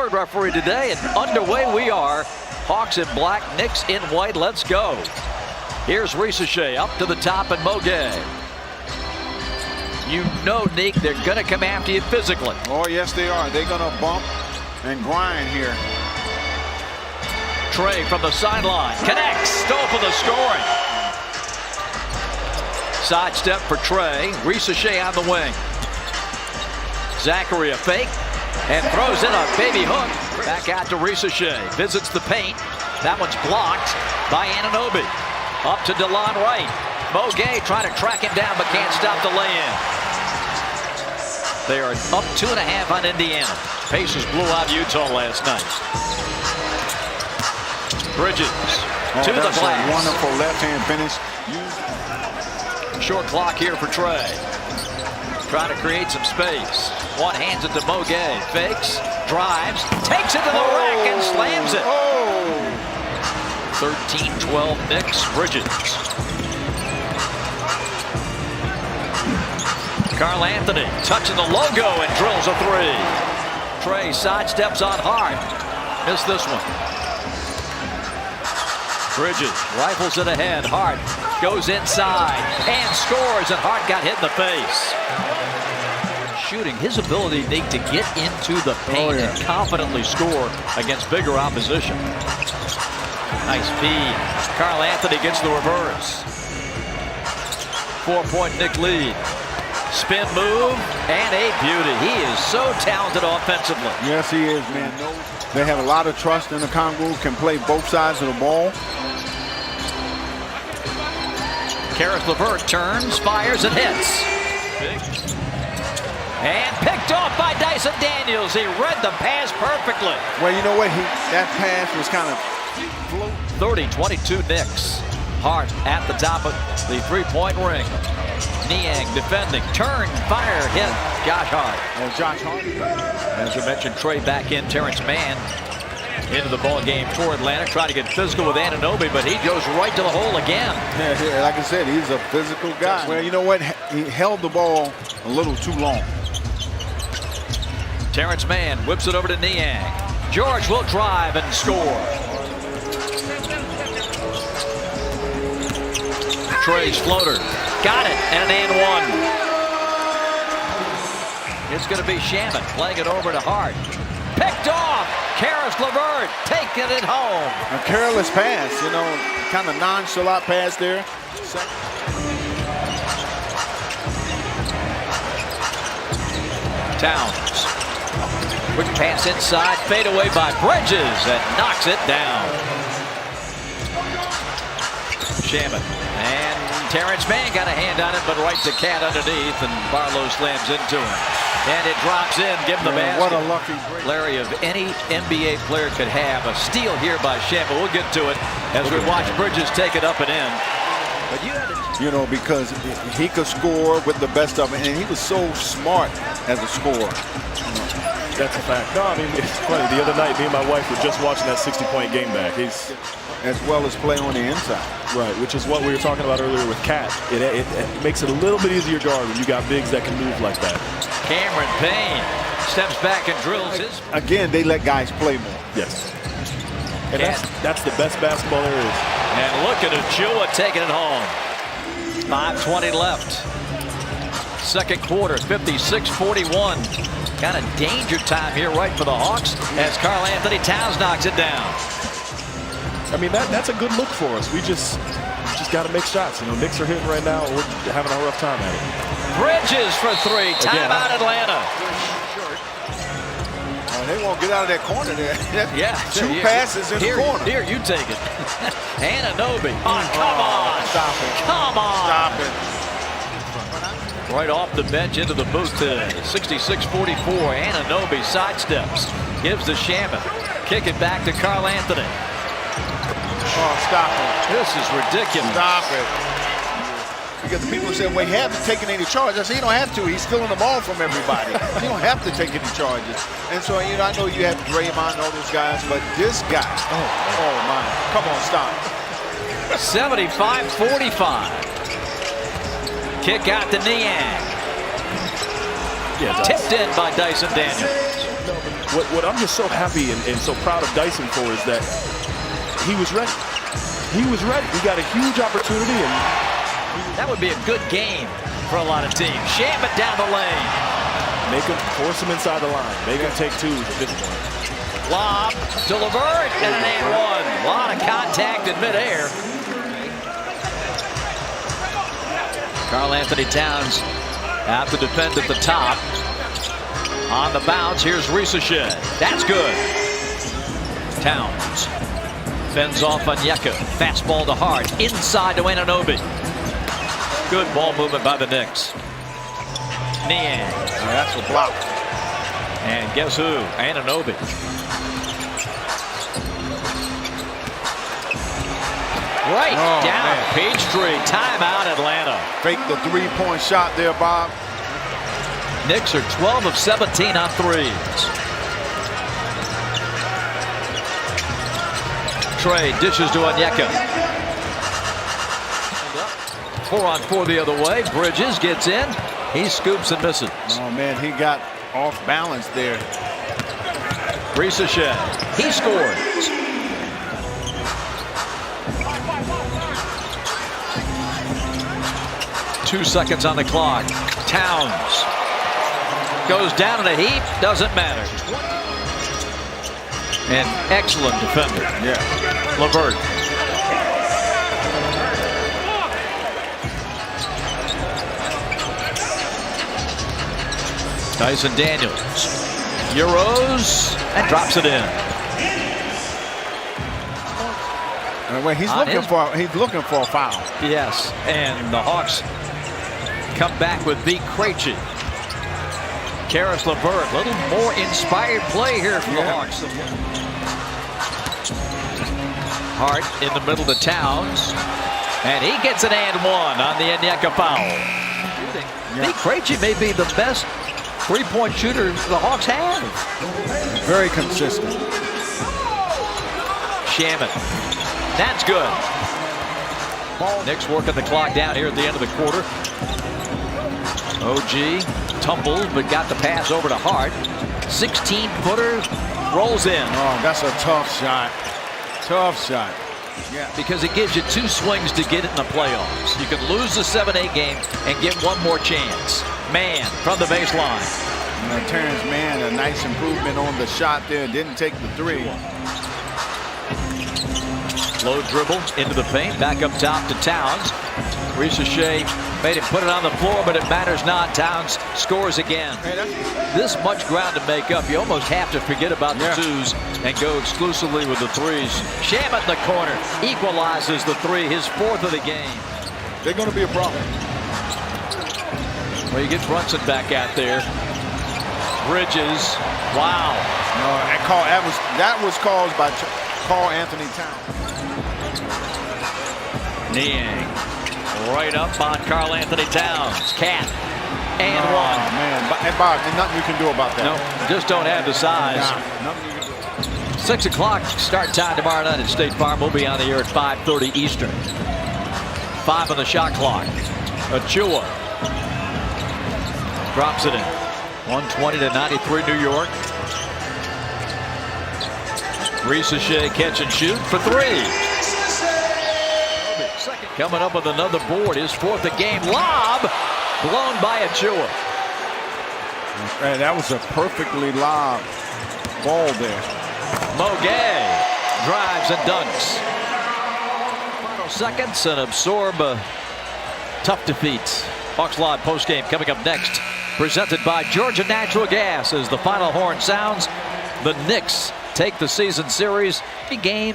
third referee today, and underway we are. Hawks in black, Knicks in white. Let's go. Here's Risacher up to the top and Mogay. You know, Nick, they're going to come after you physically. Oh, yes, they are. They're going to bump and grind here. Trey from the sideline connects. Stole for the scoring. Sidestep for Trey. Risacher on the wing. Zachary a fake and throws in a baby hook. Back out to Risacher. Visits the paint. That one's blocked by Anunoby. Up to DeLon Wright. Mogay trying to track him down but can't stop the lay-in. They are up 2.5 on Indiana. Pacers blew out Utah last night. Bridges to the glass. A wonderful left-hand finish. Short clock here for Trey. Trying to create some space. One hands it to Mogay. Fakes, drives, takes it to the rack and slams it. 13-12 Knicks. Bridges. Karl Anthony touching the logo and drills a three. Trey sidesteps on Hart. Missed this one. Bridges rifles it ahead. Hart goes inside and scores, and Hart got hit in the face. Shooting, his ability, Nick, to get into the paint and confidently score against bigger opposition. Nice feed. Karl Anthony gets the reverse. 4-point Knick lead. Spin move and a beauty. He is so talented offensively. Yes, he is, man. They have a lot of trust in the Congo. Can play both sides of the ball. Karis LeVert turns, fires, and hits. And picked off by Dyson Daniels. He read the pass perfectly. Well, you know what? That pass was kind of float. 30-22 Knicks. Hart at the top of the three-point ring. Niang defending, turn, fire, hit. Josh Hart. Josh Hart. As we mentioned, Trey back in. Terrence Mann into the ball game for Atlanta. Trying to get physical with Anunoby, but he goes right to the hole again. Yeah, like I said, he's a physical guy. Well, you know what? He held the ball a little too long. Terrence Mann whips it over to Niang. George will drive and score. Trey's floater. Got it, and an and one. It's going to be Shaman playing it over to Hart. Picked off. Karis LeVert taking it home. A careless pass, you know, kind of nonchalant pass there. Towns. Quick pass inside, fade away by Bridges, and knocks it down. Shaman and Terrence Mann got a hand on it, but right to Cat underneath, and Barlow slams into him. And it drops in, give him the basket. What a lucky break. Larry, of any NBA player could have. A steal here by Shaman. We'll get to it as we watch Bridges take it up and in. But you know, because he could score with the best of it, and he was so smart as a scorer. That's a fact. No, I mean, it's funny. The other night, me and my wife were just watching that 60-point game back. He's as well as play on the inside. Right, which is what we were talking about earlier with Cat. It makes it a little bit easier guard when you got bigs that can move like that. Cameron Payne steps back and drills his. Again, they let guys play more. Yes. And that's the best basketball there is. And look at Achua taking it home. 5:20 left. Second quarter, 56-41. Kind of danger time here right for the Hawks as Karl Anthony Towns knocks it down. I mean, that's a good look for us. We just got to make shots. You know, Knicks are hitting right now. We're having a rough time at it. Bridges for three. Timeout Atlanta. They won't get out of that corner there. Yeah. Two passes in the corner. Here, you take it. Anunoby. Oh, come on. Stop it. Come on. Stop it. Right off the bench into the booth today. 66-44. Anunoby sidesteps. Gives to Shaman. Kick it back to Karl Anthony. Oh, stop it. This is ridiculous. Stop it. Because the people say, well, he hasn't taken any charges. I say, he don't have to. He's stealing the ball from everybody. He don't have to take any charges. And so, you know, I know you have Draymond and all those guys, but this guy, oh my. Come on, stop. 75-45. Kick out to Niang. Tipped in by Dyson Daniels. What I'm just so happy and so proud of Dyson for is that he was ready. He was ready. He got a huge opportunity, and that would be a good game for a lot of teams. Shamet down the lane. Force him inside the line. Make him take twos at this point. Lob to LeVert and an and one. A lot of contact in midair. Karl Anthony Towns out to defend at the top. On the bounce, here's Ricochet. That's good. Towns fends off Onyeka. Fastball to Hart. Inside to Anunoby. Good ball movement by the Knicks. Niang. Oh, that's a block. And guess who? Anunoby. Right down. Man. Peachtree. Timeout, Atlanta. Fake the three-point shot there, Bob. Knicks are 12 of 17 on threes. Trey dishes to Onyeka. 4-on-4 the other way. Bridges gets in. He scoops and misses. Oh, man, he got off balance there. Ricochet. He scores. Two seconds on the clock. Towns goes down in a heap. Doesn't matter. An excellent defender. Yeah. LeVert. Dyson Daniels. Euros and drops it in. Well, he's looking for a foul. Yes, and the Hawks come back with B. Krejci. Karis LeVert, a little more inspired play here from the Hawks. Hart in the middle to Towns, and he gets an and one on the Onyeka foul. B. Krejci may be the best three-point shooter the Hawks have. Very consistent. Shamet. That's good. Knicks working the clock down here at the end of the quarter. OG tumbled but got the pass over to Hart. 16-footer rolls in. Oh, that's a tough shot. Tough shot. Yeah, because it gives you two swings to get it in the playoffs. You can lose the 7-8 game and get one more chance. Man from the baseline. Terrence Mann, a nice improvement on the shot there. Didn't take the three. Low dribble into the paint. Back up top to Towns. Ricochet made him put it on the floor, but it matters not. Towns scores again. This much ground to make up. You almost have to forget about the twos and go exclusively with the threes. Shamet in the corner equalizes the three, his fourth of the game. They're going to be a problem. Well, you get Brunson back out there. Bridges. Wow. No, that was caused by Karl Anthony Towns. Niang right up on Karl Anthony Towns. Cat and one. Man, and Bob, there's nothing you can do about that. No, just don't have the size. Nah, nothing you can do. 6 o'clock start time tomorrow night at State Farm. We'll be on the air at 5:30 Eastern. 5 on the shot clock. Achua drops it in. 120-93 New York. Ricochet catch and shoot for three. Coming up with another board, his fourth of game. Lob blown by Achua. Man, that was a perfectly lob ball there. Mogay drives and dunks. Final seconds and absorb a tough defeat. Hawks Live postgame coming up next. Presented by Georgia Natural Gas as the final horn sounds. The Knicks take the season series game.